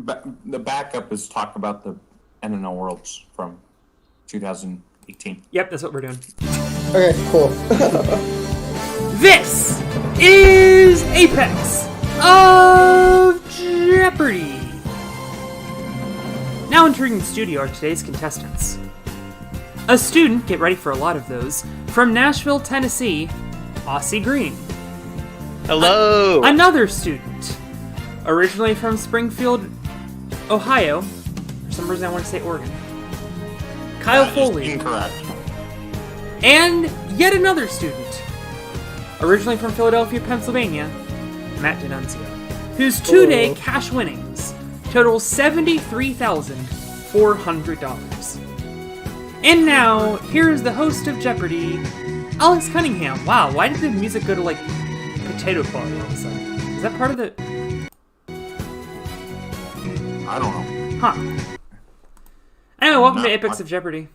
The backup is talk about the NNL Worlds from 2018. Yep, that's what we're doing. Okay, cool. This is Apex of Jeopardy! Now entering the studio are today's contestants. A student, get ready for a lot of those, from Nashville, Tennessee, Aussie Green. Hello! Another student, originally from Springfield, Ohio. For some reason I want to say Oregon. Kyle That is Foley. incorrect. And yet another student, originally from Philadelphia, Pennsylvania, Matt Denunzio, whose two-day cash winnings total $73,400. And now, here's the host of Jeopardy, Alex Cunningham. Wow, why did the music go to, like, Potato Party all of a sudden? Is that part of the... I don't know. Huh. Anyway, welcome to Not Apex much. of Jeopardy.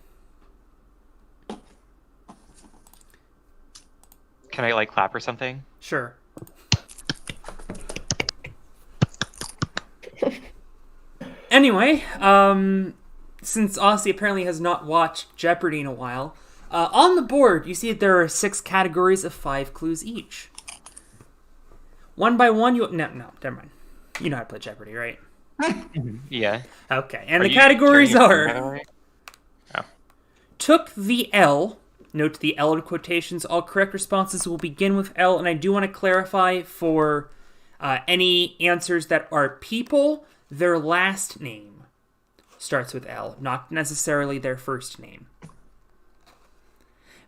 Can I, clap or something? Sure. Anyway, since Aussie apparently has not watched Jeopardy in a while, on the board you see that there are 6 categories of 5 clues each. One by one, no, never mind. You know how to play Jeopardy, right? Yeah. Okay, and Are the you categories turning it are... by the way? Oh. Took the L. Note the L in quotations. All correct responses will begin with L, and I do want to clarify for any answers that are people, their last name starts with L, not necessarily their first name.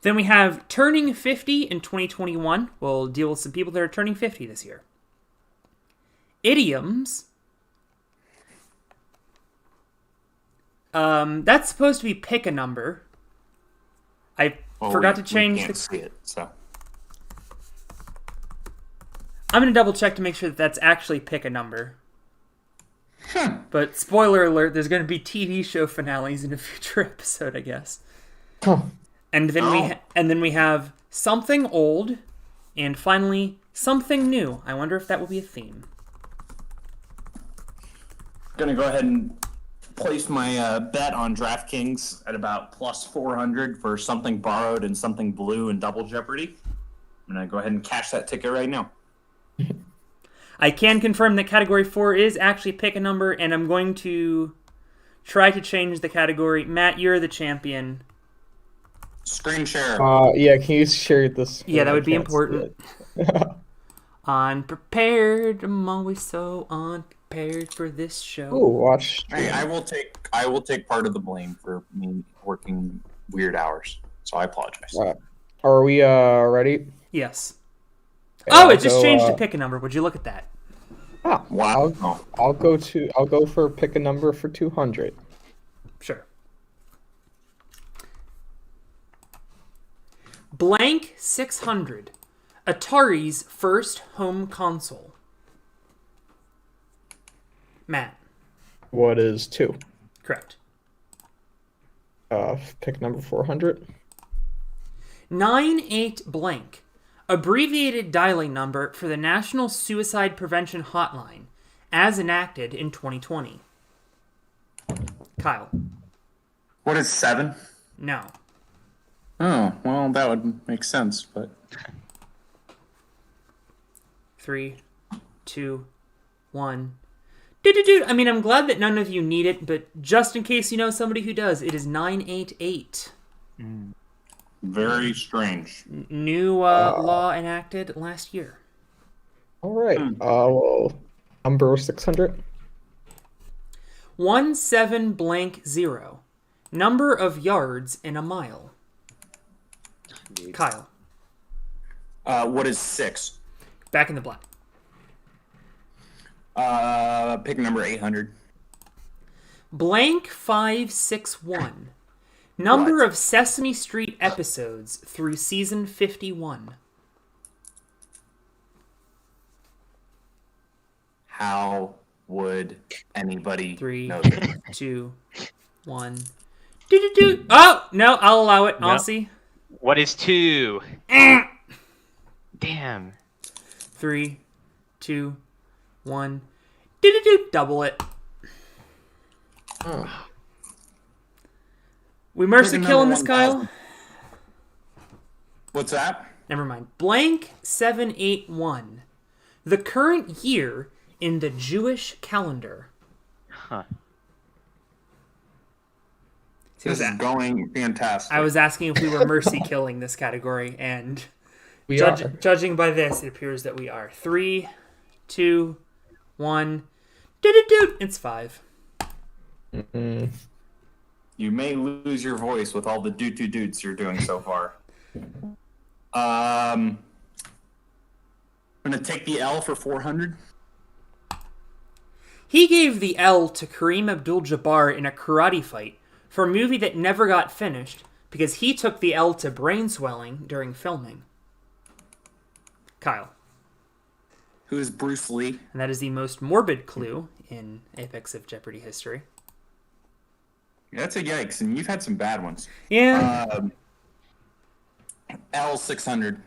Then we have turning 50 in 2021. We'll deal with some people that are turning 50 this year. Idioms. That's supposed to be pick a number. I forgot to change We can't see it, so. I'm going to double check to make sure that that's actually pick a number. But spoiler alert, there's going to be TV show finales in a future episode, I guess. And then we have something old, and finally something new. I wonder if that will be a theme. Gonna go ahead and place my bet on DraftKings at about plus 400 for something borrowed and something blue in Double Jeopardy. I'm gonna go ahead and cash that ticket right now. I can confirm that category 4 is actually pick a number, and I'm going to try to change the category. Matt, you're the champion. Screen share. Yeah, can you share this? Yeah, that would be I can't see important. it. Unprepared, I'm always so unprepared for this show. Ooh, watch. Hey, I will take part of the blame for me working weird hours. So I apologize. Are we ready? Yes. Okay, Oh, I'll it just go, changed to pick a number. Would you look at that? Wow. Oh. I'll go for pick a number for 200. Sure. Blank 600. Atari's first home console. Matt. What is 2? Correct. Pick number 400. 98 blank. Abbreviated dialing number for the National Suicide Prevention Hotline, as enacted in 2020. Kyle. What is 7? No. Oh, well, that would make sense, but 3, 2, 1. Dude. I mean, I'm glad that none of you need it, but just in case you know somebody who does, it is 988. very strange. New law enacted last year. All right. Well, number 600. 17 Number of yards in a mile. Kyle. What is 6? Back in the black. Pick number 800. Blank 561. Number What? of Sesame Street episodes through season 51. How would anybody 3, know that? 2, 1. Oh, no, I'll allow it. Nope. Aussie. What is 2? Damn. 3, 2, 1. Double it. Oh. We mercy Pick killing another this, Kyle? 1,000. What's that? Never mind. Blank 781. The current year in the Jewish calendar. Huh. This is going fantastic. I was asking if we were mercy killing this category, and We are. judging by this, it appears that we are. 3, 2, 1. Do-do-do. It's 5. Mm-mm. You may lose your voice with all the dudes you're doing so far. I'm gonna take the L for 400. He gave the L to Kareem Abdul-Jabbar in a karate fight for a movie that never got finished because he took the L to brain swelling during filming. Kyle. Who is Bruce Lee? And that is the most morbid clue in Apex of Jeopardy history. That's a yikes, and you've had some bad ones. Yeah. L 600.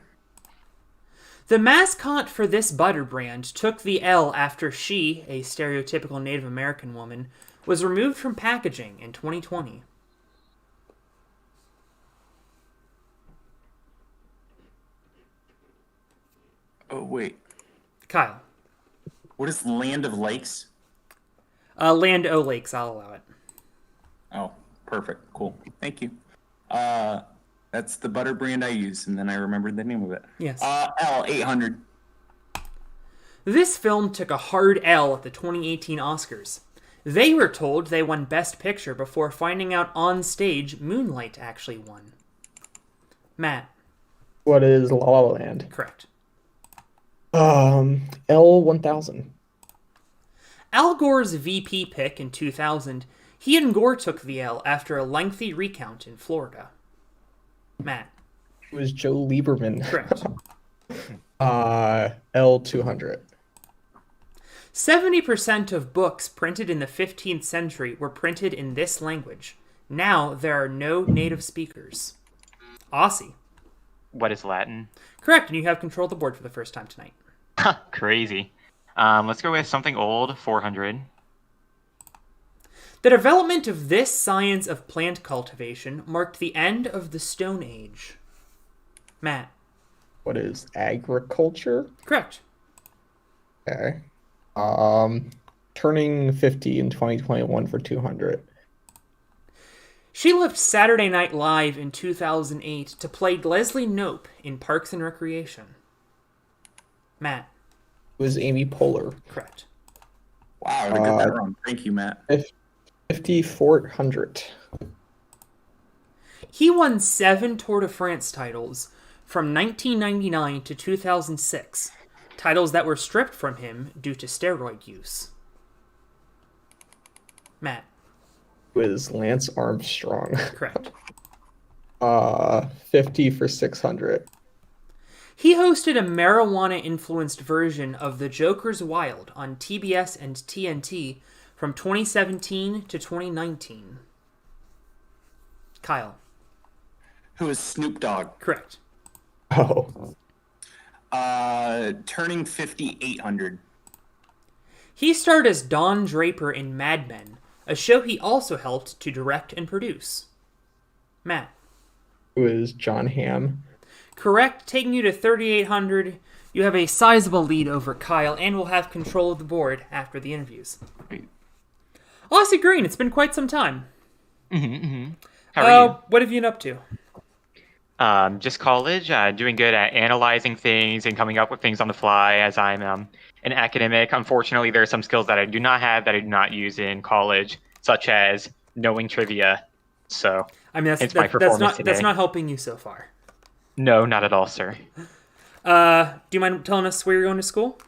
The mascot for this butter brand took the L after she, a stereotypical Native American woman, was removed from packaging in 2020. Oh wait, Kyle. what is Land of Lakes? Land O'Lakes, I'll allow it. Oh, perfect, cool, thank you. That's the butter brand I use, and then I remembered the name of it. Yes. L 800. This film took a hard L at the 2018 Oscars. They were told they won Best Picture before finding out on stage Moonlight actually won. Matt. What is La La Land? Correct. L1000. Al Gore's VP pick in 2000, he and Gore took the L after a lengthy recount in Florida. Matt. It was Joe Lieberman. Correct. L200. 70% of books printed in the 15th century were printed in this language. Now there are no native speakers. Aussie. What is Latin? Correct, and you have control of the board for the first time tonight. Crazy. Let's go with something old, 400. The development of this science of plant cultivation marked the end of the Stone Age. Matt. What is agriculture? Correct. Okay. Turning 50 in 2021 for 200. She left Saturday Night Live in 2008 to play Leslie Knope in Parks and Recreation. Matt. It was Amy Poehler. Correct. Wow, I got that wrong. Thank you, Matt. 5400. He won 7 Tour de France titles from 1999 to 2006, titles that were stripped from him due to steroid use. Matt. It was Lance Armstrong. Correct. 50 for 600. He hosted a marijuana-influenced version of The Joker's Wild on TBS and TNT from 2017 to 2019. Kyle. Who is Snoop Dogg? Correct. Oh. Turning 50, 800. He starred as Don Draper in Mad Men, a show he also helped to direct and produce. Matt. It was John Hamm. Correct, taking you to 3,800. You have a sizable lead over Kyle, and will have control of the board after the interviews. Aussie Green, it's been quite some time. How are What have you been up to? you? Just college, doing good at analyzing things and coming up with things on the fly as I'm an academic. Unfortunately, there are some skills that I do not have that I do not use in college, such as knowing trivia. So, I mean, it's my performance today. that's not helping you so far. No, not at all, sir. Do you mind telling us where you're going to school?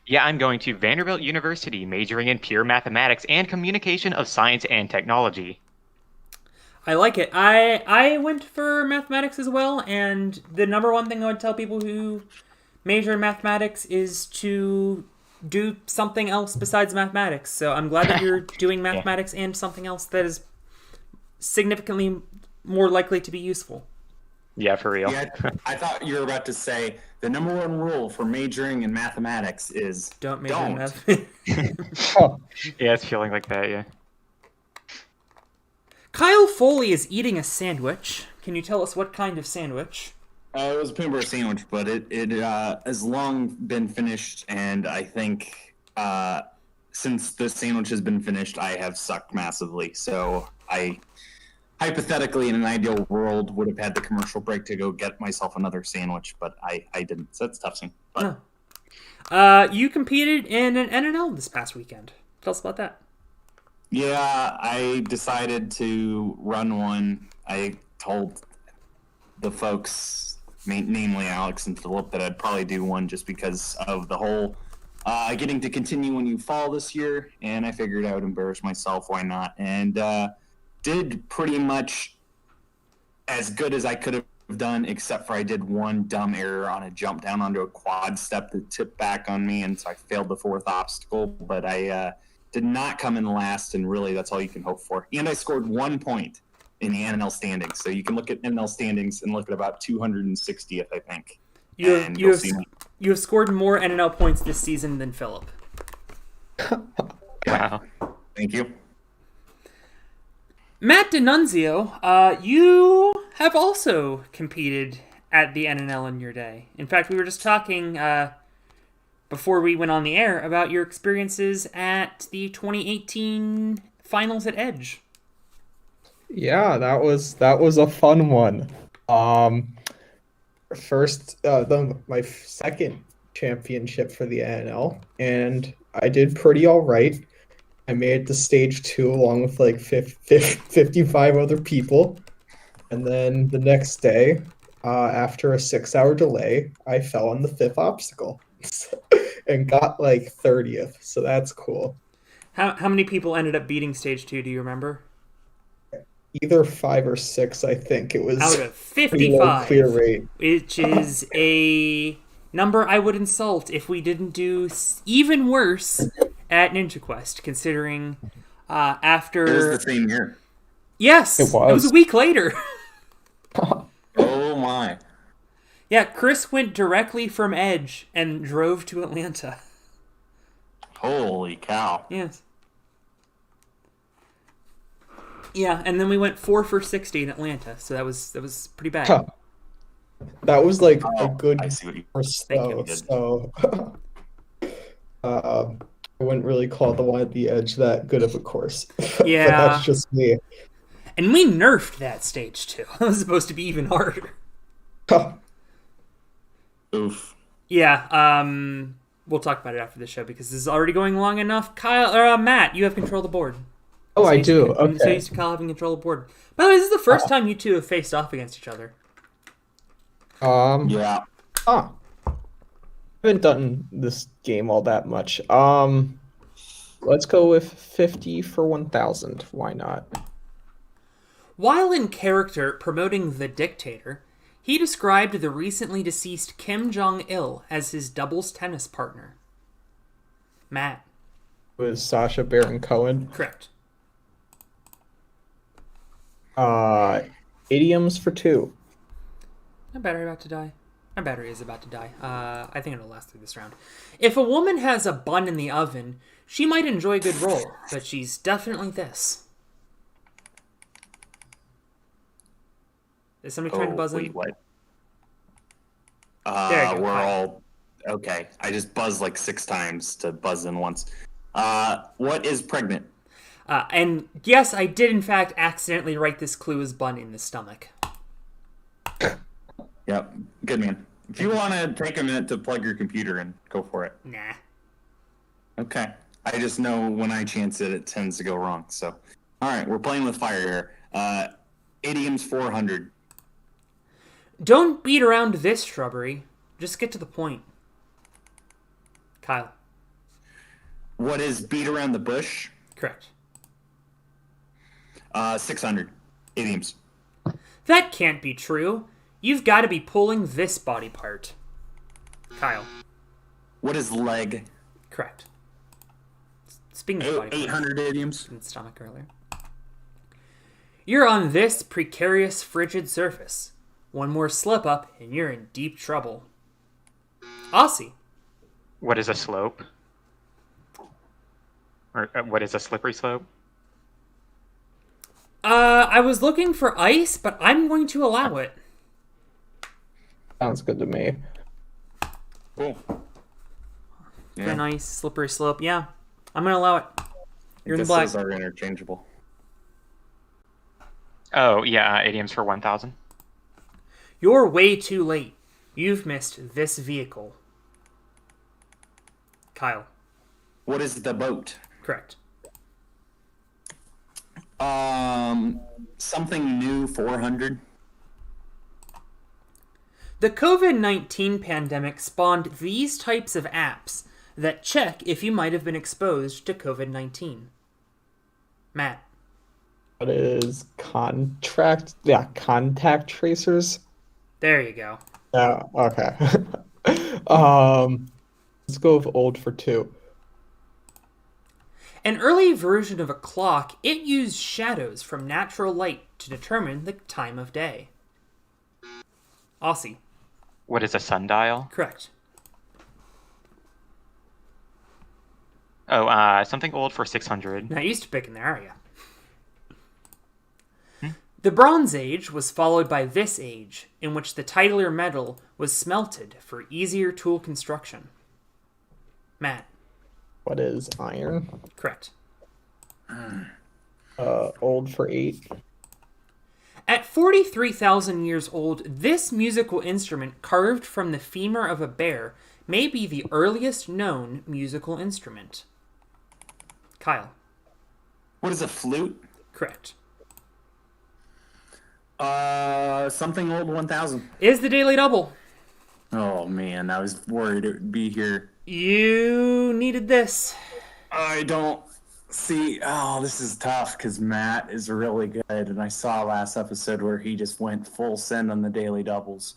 Yeah, I'm going to Vanderbilt University, majoring in pure mathematics and communication of science and technology. I like it. I went for mathematics as well, and the number one thing I would tell people who major in mathematics is to do something else besides mathematics. So I'm glad that you're doing mathematics and something else that is significantly more likely to be useful. Yeah, for real. Yeah, I thought you were about to say the number one rule for majoring in mathematics is Don't major in math. Oh. Yeah, it's feeling like that, yeah. Kyle Foley is eating a sandwich. Can you tell us what kind of sandwich? It was a peanut butter sandwich, but it has long been finished, and I think since the sandwich has been finished, I have sucked massively. So I, hypothetically, in an ideal world, would have had the commercial break to go get myself another sandwich, but I didn't. So that's tough. But You competed in an NNL this past weekend. Tell us about that. yeah, I decided to run one. I told the folks, namely Alex and Philip, that I'd probably do one just because of the whole getting to continue when you fall this year, and I figured I would embarrass myself. Why not? And did pretty much as good as I could have done, except for I did one dumb error on a jump down onto a quad step that tipped back on me, and so I failed the fourth obstacle. But I did not come in last, and really that's all you can hope for. And I scored 1 point in the NL standings. So you can look at NL standings and look at about 260th, I think. You have scored more NNL points this season than Philip. Wow. Thank you. Matt Denunzio, you have also competed at the NNL in your day. In fact, we were just talking before we went on the air about your experiences at the 2018 finals at Edge. Yeah, that was a fun one. First, my second championship for the NL, and I did pretty all right. I made it to stage 2 along with like 55 other people, and then the next day, after a 6-hour delay, I fell on the 5th obstacle and got like 30th. So that's cool. How many people ended up beating stage 2? Do you remember? Either 5 or 6, I think it was. Out of 55, clear rate, which is a number I would insult if we didn't do even worse at Ninja Quest, considering after... It was the same year. Yes, it was a week later. Oh my. Yeah, Chris went directly from Edge and drove to Atlanta. Holy cow. Yes. Yeah, and then we went 4 for 60 in Atlanta, so that was pretty bad. Huh. That was like a good I see what you course, Thank though. you. So I wouldn't really call the one at the Edge that good of a course. Yeah. But that's just me. And we nerfed that stage too. It was supposed to be even harder. Oof. Yeah, we'll talk about it after the show because this is already going long enough. Matt, you have control of the board. Oh, I do. I'm so Okay. used to Kyle having control of the board. By the way, this is the first time you two have faced off against each other. Yeah. I haven't done this game all that much. Let's go with 50 for 1,000. Why not? While in character promoting The Dictator, he described the recently deceased Kim Jong-il as his doubles tennis partner. Matt. With Sacha Baron Cohen. Correct. Idioms for 2. My battery about to die. My battery is about to die. I think it'll last through this round. If a woman has a bun in the oven, she might enjoy a good roll, but she's definitely this. Is somebody trying to buzz in? What? There you go. We're Hi. all okay. I just buzzed like 6 times to buzz in once. What is pregnant? And yes, I did in fact accidentally write this clue as bun in the stomach. Yep. Good man. If you want to take a minute to plug your computer in, go for it. Nah. Okay. I just know when I chance it, it tends to go wrong. So, all right, we're playing with fire here. Idioms 400. Don't beat around this shrubbery. Just get to the point. Kyle. What is beat around the bush? Correct. 600. Idioms. That can't be true. You've got to be pulling this body part. Kyle. What is leg? Correct. Speaking of body part. 800 idioms. In the stomach earlier. You're on this precarious, frigid surface. One more slip up, and you're in deep trouble. Aussie. What is a slope? Or what is a slippery slope? I was looking for ice, but I'm going to allow it. Sounds good to me. Cool. Yeah. A nice slippery slope. Yeah, I'm going to allow it. You're in the black. Those are interchangeable. Oh, yeah, idioms for 1,000. You're way too late. You've missed this vehicle. Kyle. What is the boat? Correct. Something new 400. The COVID-19 pandemic spawned these types of apps that check if you might have been exposed to COVID-19. Matt. What is contact tracers? There you go. Okay. Let's go with old for 2. An early version of a clock, it used shadows from natural light to determine the time of day. Aussie. What is a sundial? Correct. Oh, something old for 600. Now, you used to pick in there, are you? The Bronze Age was followed by this age, in which the titular metal was smelted for easier tool construction. Matt. What is iron? Correct. Old for 8. At 43,000 years old, this musical instrument carved from the femur of a bear may be the earliest known musical instrument. Kyle. What is a flute? Correct. Something old 1000. Is the Daily Double. Oh man, I was worried it would be here. You needed this. I don't see. Oh, this is tough because Matt is really good, and I saw last episode where he just went full send on the daily doubles.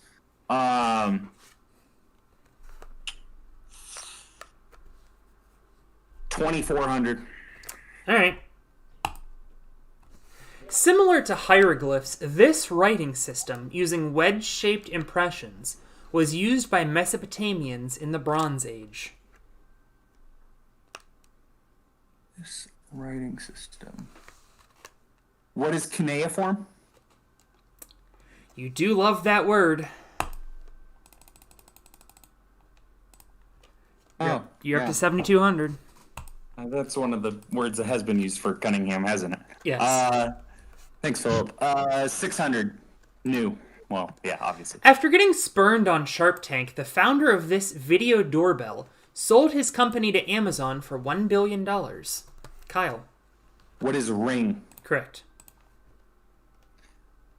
2400. All right. Similar to hieroglyphs, this writing system, using wedge-shaped impressions, was used by Mesopotamians in the Bronze Age. This writing system. What is cuneiform? You do love that word. Oh, You're up to 7,200. That's one of the words that has been used for Cunningham, hasn't it? Yes. Thanks, Philip. 600. New. Well, yeah, obviously. After getting spurned on Shark Tank, the founder of this video doorbell sold his company to Amazon for $1 billion. Kyle. What is ring? Correct.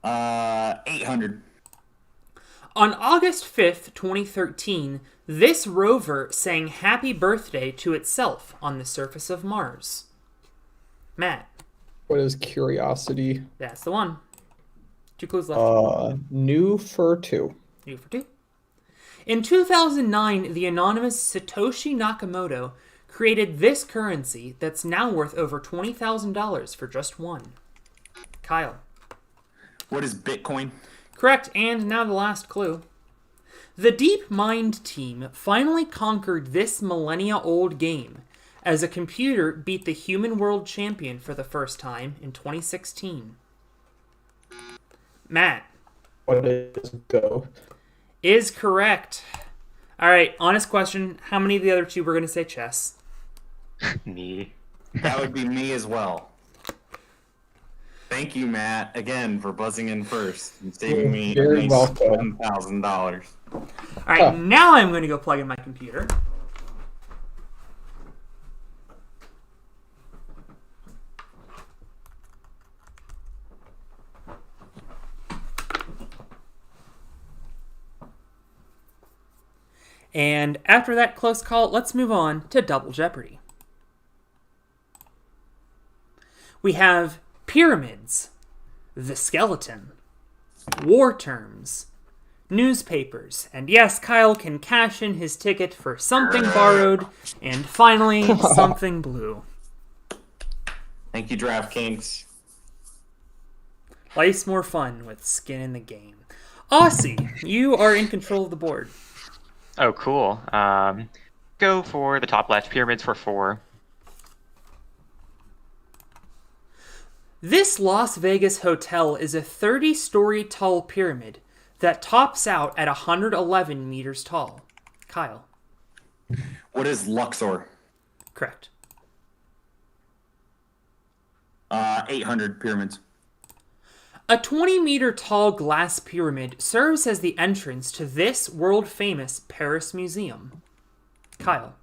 800. On August 5th, 2013, this rover sang happy birthday to itself on the surface of Mars. Matt. What is curiosity? That's the one. 2 clues left. New for 2. New for 2. In 2009, the anonymous Satoshi Nakamoto created this currency that's now worth over $20,000 for just one. Kyle. What is Bitcoin? Correct, and now the last clue. The DeepMind team finally conquered this millennia-old game as a computer beat the human world champion for the first time in 2016. Matt. What is Go? Is correct. All right, honest question. How many of the other two were going to say chess? Me. That would be me as well. Thank you, Matt, again for buzzing in first and saving me You're welcome. $1,000. All right, now I'm going to go plug in my computer. And after that close call, let's move on to Double Jeopardy. We have pyramids, the skeleton, war terms, newspapers, and yes, Kyle can cash in his ticket for something borrowed, and finally, something blue. Thank you, DraftKings. Life's more fun with skin in the game. Aussie, you are in control of the board. Oh, cool. Go for the top left, pyramids for 4. This Las Vegas hotel is a 30-story tall pyramid that tops out at 111 meters tall. Kyle. What is Luxor? Correct. 800 pyramids. A 20-meter tall glass pyramid serves as the entrance to this world-famous Paris museum. Kyle.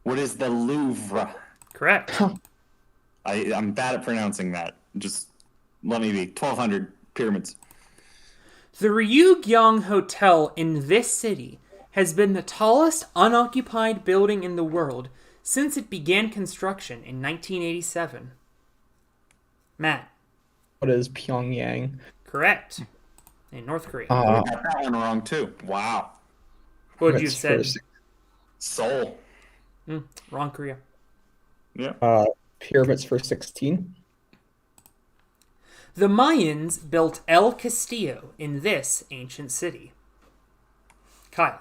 What is the Louvre? Correct. I'm bad at pronouncing that. Just let me be. 1,200 pyramids. The Ryugyong Hotel in this city has been the tallest unoccupied building in the world since it began construction in 1987. Matt. What is Pyongyang? Correct. In North Korea. I got that one wrong too. Wow. What would you have said? Seoul. Wrong Korea. Yeah. Pyramids for 16. The Mayans built El Castillo in this ancient city. Kyle.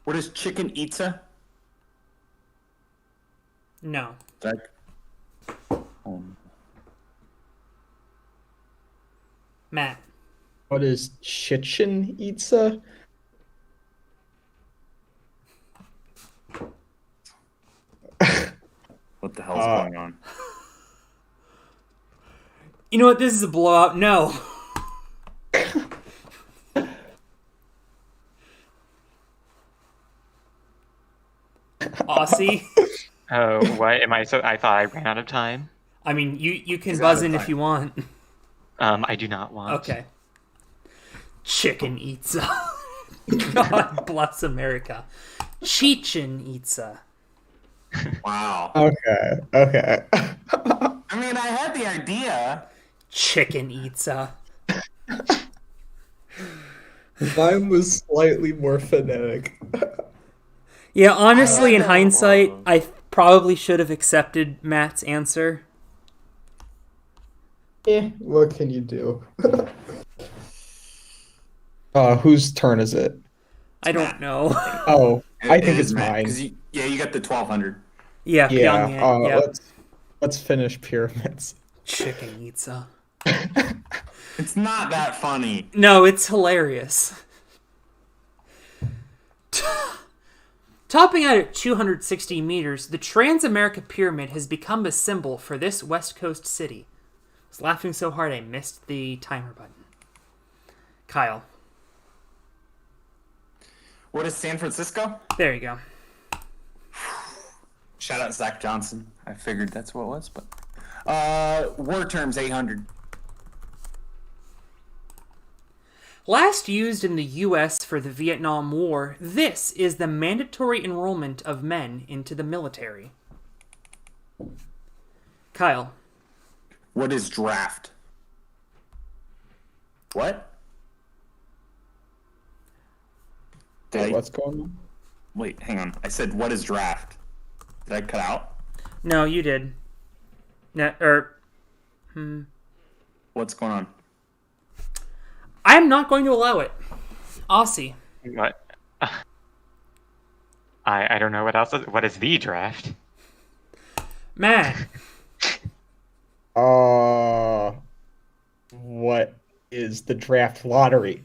What is chicken itza? No. Matt. What is Chichen Itza? What the hell's going on? You know what? This is a blowout. No. Aussie. Oh, what am I? So I thought I ran out of time. I mean, you can He's buzz out of in if time. you want. I do not want. Okay. Chicken Itza. God bless America. Chichen Itza. Wow. Okay. I mean, I had the idea. Chicken Itza. Mine was slightly more phonetic. Yeah, honestly, in hindsight, I probably should have accepted Matt's answer. What can you do? Whose turn is it? I don't know. Oh, I think It is it's Matt, mine. 'cause you got the 1,200. Yeah, Yeah. Pyongyang. Yeah. Let's finish pyramids. Chicken Itza. It's not that funny. No, it's hilarious. Topping out at 260 meters, the Transamerica Pyramid has become a symbol for this West Coast city. I was laughing so hard I missed the timer button. Kyle. What is San Francisco? There you go. Shout out Zach Johnson. I figured that's what it was, but war terms 800. Last used in the U.S. for the Vietnam War, this is the mandatory enrollment of men into the military. Kyle. What is draft? What? Wait, what's going on? Wait, hang on. I said, what is draft? Did I cut out? No, you did. What's going on? I'm not going to allow it. Aussie. What? I don't know what else. What is the draft? Matt. What is the draft lottery?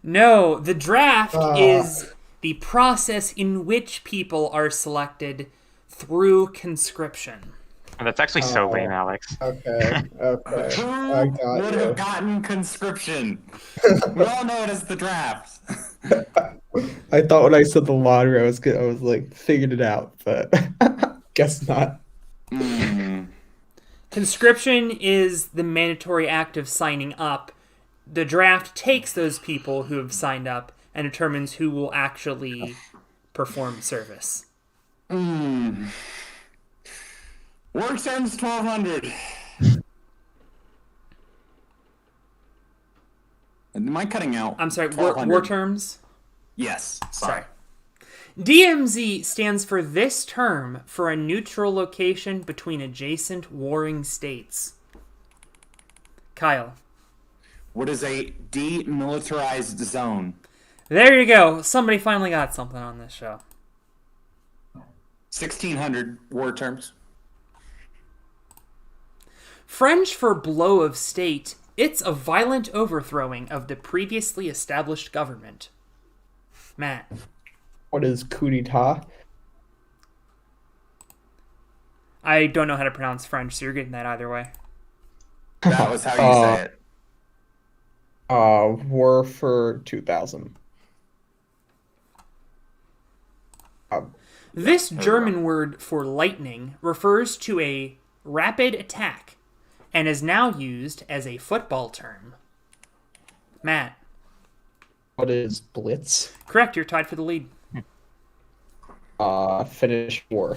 No, the draft is the process in which people are selected through conscription. Oh, that's actually so lame, Alex. Okay. Who I got would you. have gotten conscription? We all know it as the draft. I thought when I said the lottery, I was like figured it out, but guess not. Conscription is the mandatory act of signing up. The draft takes those people who have signed up and determines who will actually perform service. War terms 1,200. Am I cutting out? I'm sorry, 1,200? war terms? Yes. Sorry. DMZ stands for this term for a neutral location between adjacent warring states. Kyle. What is a demilitarized zone? There you go. Somebody finally got something on this show. 1,600 war terms. French for blow of state, it's a violent overthrowing of the previously established government. Matt. What is coup d'etat? I don't know how to pronounce French, so you're getting that either way. That was how you say it. War for 2000. This German word for lightning refers to a rapid attack and is now used as a football term. Matt. What is blitz? Correct, you're tied for the lead. Finnish war.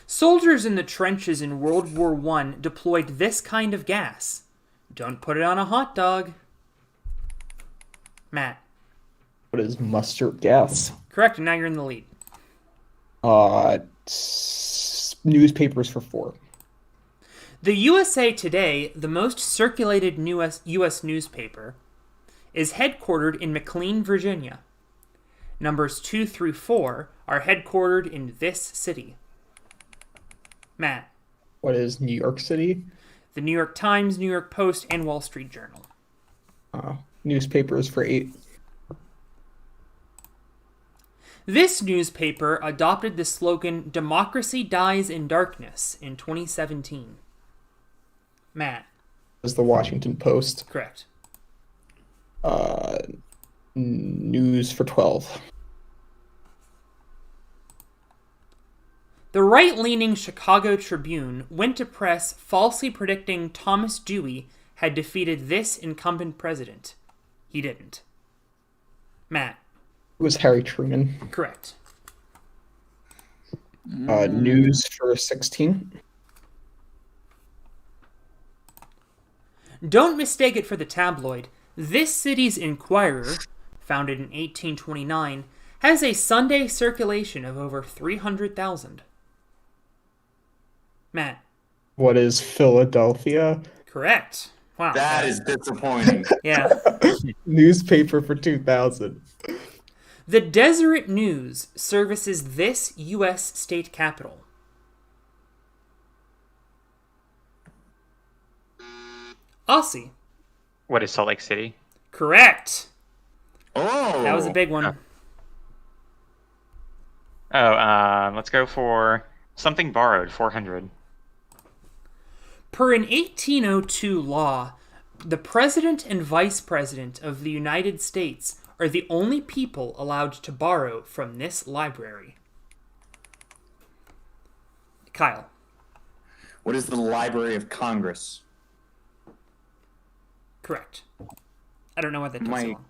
Soldiers in the trenches in World War I deployed this kind of gas. Don't put it on a hot dog. Matt. What is mustard gas? Correct, and now you're in the lead. Newspapers for 4. The USA Today, the most circulated U.S. newspaper, is headquartered in McLean, Virginia. Numbers 2 through 4 are headquartered in this city. Matt. What is New York City? The New York Times, New York Post, and Wall Street Journal. Newspapers for 8. This newspaper adopted the slogan "Democracy Dies in Darkness" in 2017. Matt. Is the Washington Post. Correct. News for 12. The right-leaning Chicago Tribune went to press falsely predicting Thomas Dewey had defeated this incumbent president. He didn't. Matt. It was Harry Truman. Correct. News for 16. Don't mistake it for the tabloid. This city's Inquirer, founded in 1829, has a Sunday circulation of over 300,000. Matt. What is Philadelphia? Correct. Wow. That is disappointing. Yeah. Newspaper for 2000. The Deseret News services this U.S. state capital. Aussie. What is Salt Lake City? Correct. Oh, That was a big one. Let's go for something borrowed, 400. Per an 1802 law, the President and Vice President of the United States are the only people allowed to borrow from this library. Kyle. What is the Library of Congress? Correct. I don't know what that takes My- so long.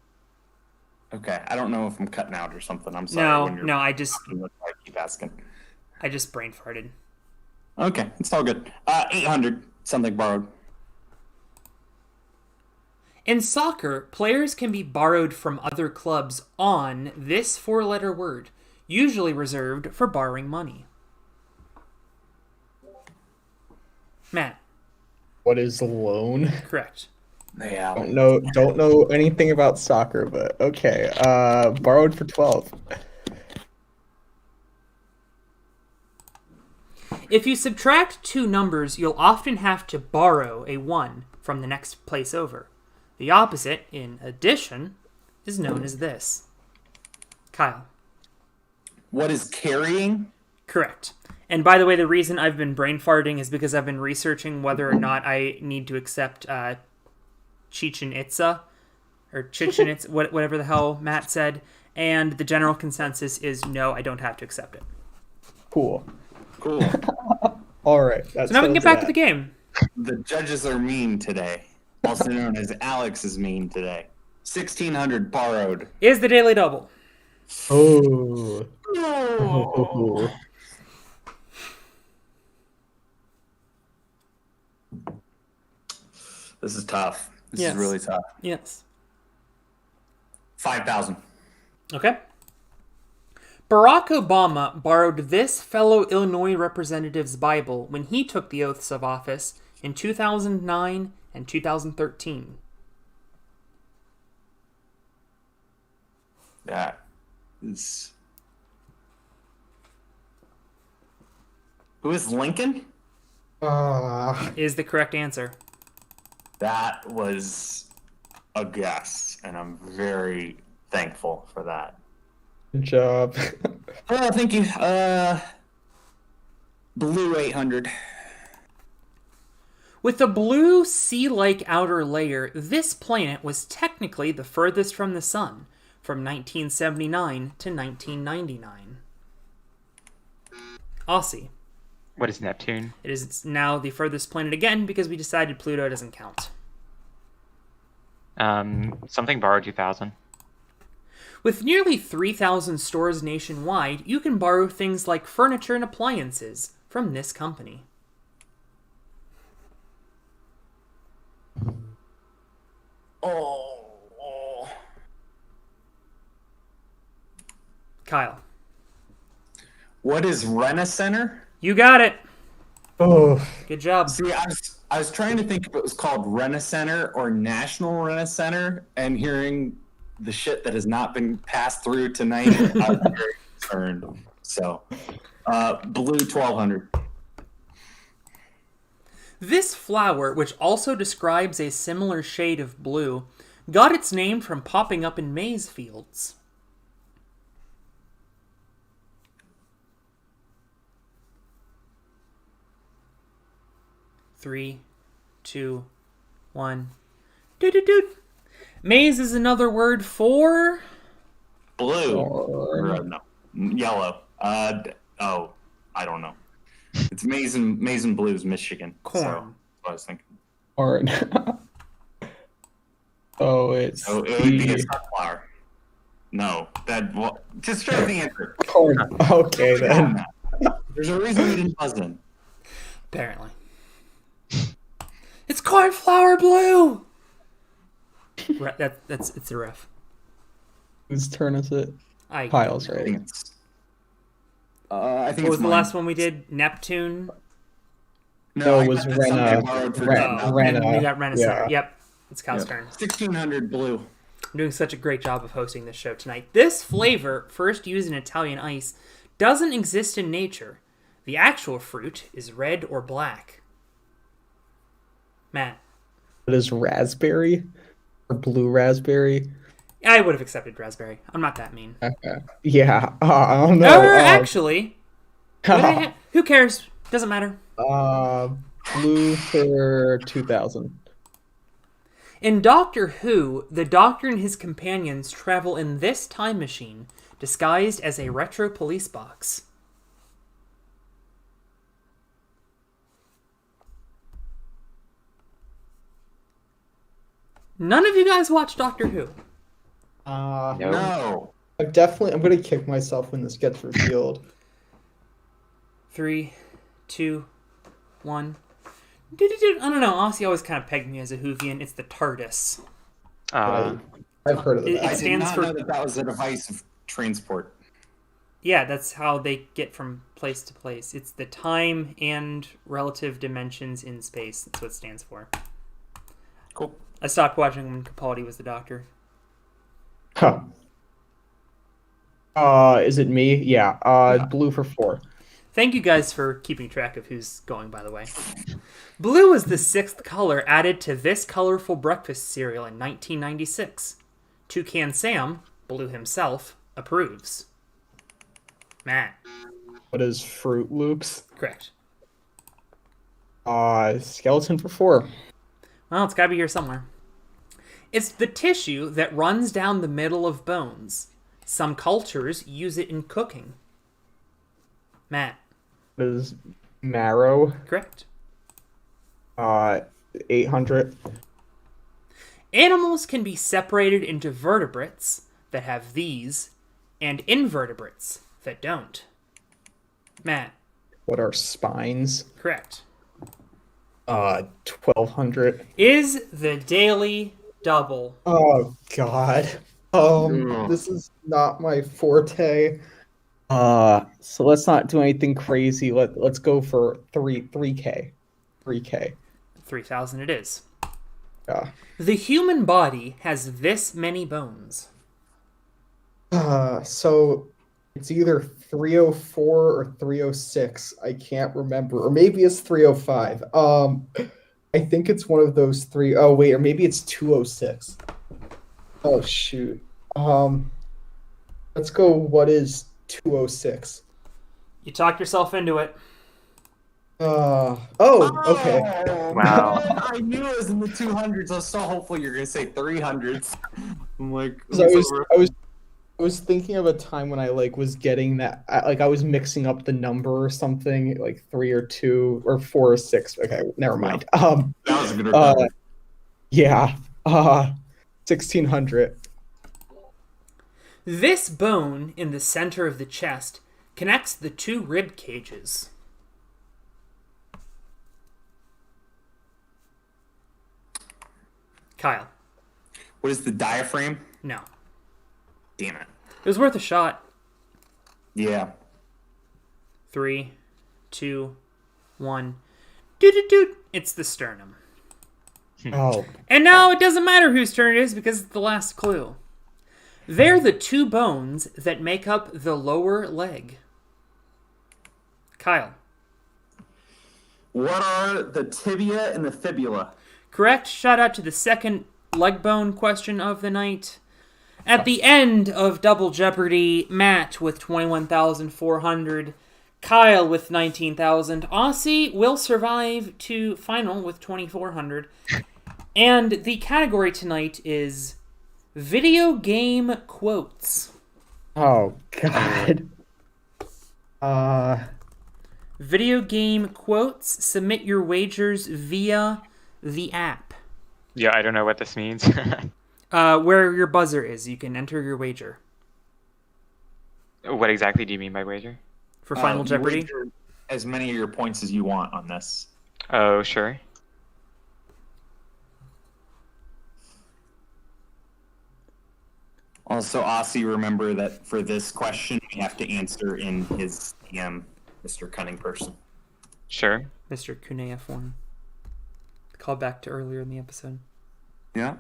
Okay, I don't know if I'm cutting out or something. I'm sorry. No, I just I keep asking. brain farted. Okay, it's all good. 800, something borrowed. In soccer, players can be borrowed from other clubs on this 4-letter word, usually reserved for borrowing money. Matt. What is loan? Correct. Yeah. Don't know anything about soccer, but okay. Borrowed for 12. If you subtract two numbers, you'll often have to borrow a 1 from the next place over. The opposite, in addition, is known as this. Kyle. What is carrying? Correct. And by the way, the reason I've been brain farting is because I've been researching whether or not I need to accept Chichen Itza, or Chichen Itza, whatever the hell Matt said, and the general consensus is no, I don't have to accept it. Cool. Cool. All right. So now we can get back to the game. The judges are mean today. Also known as Alex is mean today. 1600 borrowed. Is the Daily Double. Oh. Oh. This is tough. This Yes. is really tough. Yes. 5,000. Okay. Barack Obama borrowed this fellow Illinois representative's Bible when he took the oaths of office in 2009 and 2013. That is. Who is Lincoln? is the correct answer. That was a guess, and I'm very thankful for that. Good job. Oh, thank you. Blue 800. With a blue sea-like outer layer, this planet was technically the furthest from the sun, from 1979 to 1999. Aussie. What is Neptune? It is now the furthest planet again because we decided Pluto doesn't count. Something borrowed 2000. With nearly 3,000 stores nationwide, you can borrow things like furniture and appliances from this company. Oh. Kyle. What is Rena-Center? You got it. Oh, Good job. See, I was trying to think if it was called Rena-Center or National Rena-Center, and hearing the shit that has not been passed through tonight, I'm very concerned. So, blue 1200. This flower, which also describes a similar shade of blue, got its name from popping up in maize fields. Three, two, one. Doo-doo-doo. Maize is another word for... Blue. Corn. No. Yellow. I don't know. It's maize and blues, Michigan. Corn. So, that's what I was thinking. corn. Oh, it's So it would be a sunflower. No. Just try the answer. corn. Okay, then. There's a reason we didn't buzz in. Apparently. It's cornflower blue! It's a ref. Whose turn is it? Kyle's, I right? think it's. I think What was it's the mine. last one we did? Neptune? No, I it was got that something I Rena. borrowed for Rena. And we got Renaissance. Yeah. Yep. It's Kyle's turn. 1600 blue. I'm doing such a great job of hosting this show tonight. This flavor, first used in Italian ice, doesn't exist in nature. The actual fruit is red or black. Matt. It is raspberry or blue raspberry. I would have accepted raspberry. I'm not that mean. Okay. Yeah. I don't know. Actually, who cares? Doesn't matter. Blue for 2000. In Doctor Who, the Doctor and his companions travel in this time machine, disguised as a retro police box. None of you guys watch Doctor Who. No. I'm gonna kick myself when this gets revealed. 3, 2, 1. I don't know. Aussie always kind of pegged me as a Whovian. It's the TARDIS. Right. I've heard of It- that. I did stands not for- know that was a device of transport. Yeah, that's how they get from place to place. It's the time and relative dimensions in space. That's what it stands for. Cool. I stopped watching when Capaldi was the Doctor. Huh. Is it me? Yeah. Blue for 4. Thank you guys for keeping track of who's going, by the way. Blue is the 6th color added to this colorful breakfast cereal in 1996. Toucan Sam, Blue himself, approves. Matt. What is Fruit Loops? Correct. Skeleton for 4. Well, it's gotta be here somewhere. It's the tissue that runs down the middle of bones. Some cultures use it in cooking. Matt. What is Marrow? Correct. 800. Animals can be separated into vertebrates that have these and invertebrates that don't. Matt. What are spines? Correct. 1200. Is the daily double. Oh God. This is not my forte. So let's not do anything crazy. Let's go for 3K. 3K. 3,000 it is. Yeah. The human body has this many bones. So It's either 304 or 306. I can't remember. Or maybe it's 305. I think it's one of those three. Oh, wait, or maybe it's 206. Oh, shoot. Let's go, what is 206? You talked yourself into it. Okay. Wow. I knew it was in the 200s. I was so hopeful you're gonna say 300s. I'm like, 'Cause I was thinking of a time when I was getting that, I was mixing up the number or something, like 3 or 2 or 4 or 6. Okay, never mind. that was a good recovery. Yeah. 1600. This bone in the center of the chest connects the two rib cages. Kyle. What is the diaphragm? No. Damn it. It was worth a shot. Yeah. 3, 2, 1. Doot. It's the sternum. Oh. And now it doesn't matter whose turn it is because it's the last clue. They're the two bones that make up the lower leg. Kyle. What are the tibia and the fibula? Correct. Shout out to the second leg bone question of the night. At the end of Double Jeopardy, Matt with 21,400, Kyle with 19,000, Aussie will survive to final with 2,400. And the category tonight is video game quotes. Oh, God. Video game quotes. Submit your wagers via the app. Yeah, I don't know what this means. Where your buzzer is, you can enter your wager. What exactly do you mean by wager? For Final You Jeopardy? wager as many of your points as you want on this. Oh, sure. Also, Aussie, remember that for this question, we have to answer in his DM, Mr. Cunning Person. Sure. Mr. Kuneya form. Call back to earlier in the episode. Yeah.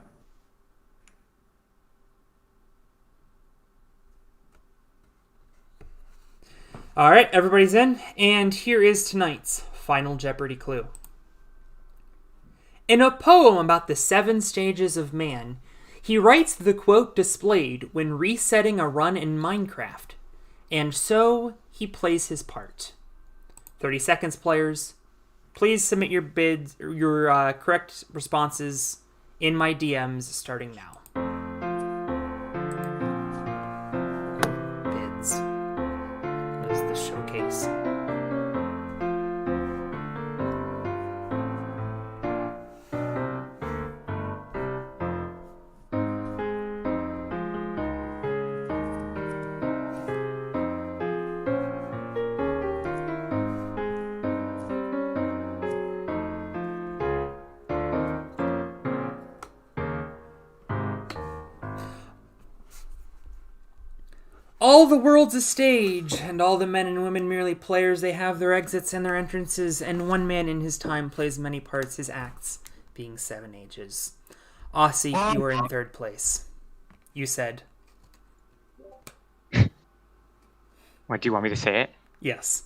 All right, everybody's in, and here is tonight's Final Jeopardy clue. In a poem about the 7 stages of man, he writes the quote displayed when resetting a run in Minecraft, and so he plays his part. 30 seconds, players. Please submit your bids, your correct responses in my DMs starting now. Bids. That is the showcase. All the world's a stage, and all the men and women merely players. They have their exits and their entrances, and one man in his time plays many parts, his acts being 7 ages. Aussie, you are in 3rd place. You said. What, do you want me to say it? Yes.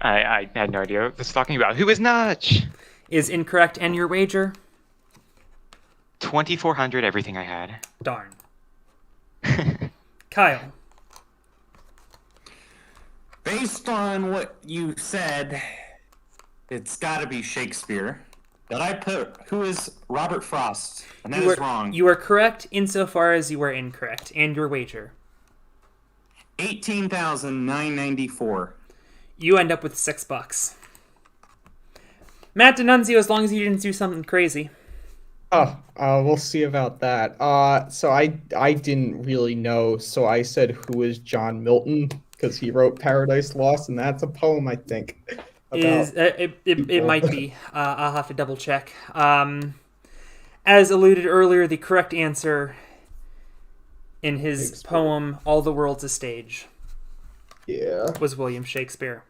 I had no idea what this is talking about. Who is Notch? Is incorrect, and your wager? 2,400, everything I had. Darn. Kyle. Based on what you said, it's got to be Shakespeare. But I put, who is Robert Frost? And that is wrong. You are correct insofar as you are incorrect. And your wager? 18,994. You end up with $6. Matt Denunzio, as long as you didn't do something crazy. We'll see about that. So I didn't really know, so I said who is John Milton, because he wrote Paradise Lost, and that's a poem, I think. It might be. I'll have to double check. As alluded earlier, the correct answer in his poem, All the World's a Stage, was William Shakespeare.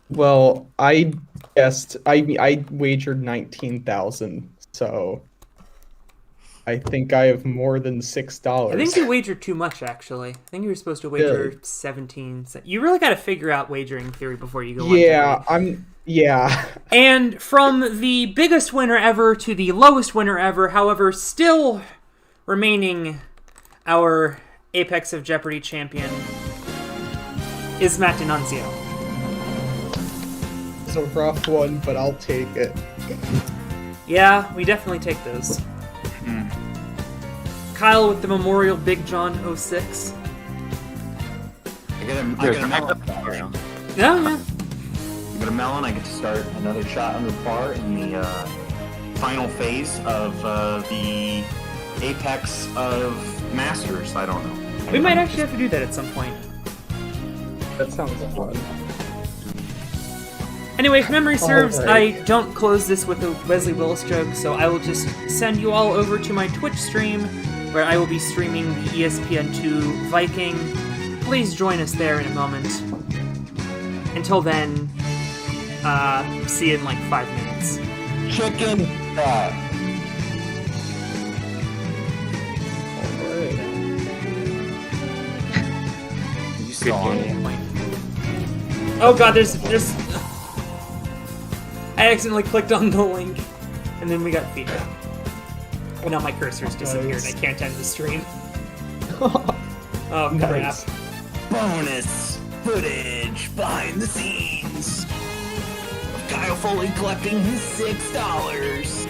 Well, I guessed, I wagered 19,000, so I think I have more than $6. I think you wagered too much, actually. I think you were supposed to wager Really? 17 cents. You really got to figure out wagering theory before you go on. Yeah, Jeopardy. yeah. And from the biggest winner ever to the lowest winner ever, however, still remaining our Apex of Jeopardy champion is Matt Denunzio. It's a rough one, but I'll take it. Yeah, we definitely take those. Kyle with the Memorial Big John 06. I get a melon. Yeah. I get a melon. I get to start another shot under par in the final phase of the Apex of Masters. I don't know. We might actually have to do that at some point. That sounds fun. Anyway, if memory serves, Alright. I don't close this with a Wesley Willis joke, so I will just send you all over to my Twitch stream, where I will be streaming the ESPN2 Viking. Please join us there in a moment. Until then, see you in like 5 minutes. Chicken fat. Alright. You still on it? Oh god, there's I accidentally clicked on the link, and then we got feedback. Well, now my cursor's disappeared. Nice. I can't end the stream. Oh crap. Nice. Bonus footage behind the scenes of Kyle Foley collecting his $6.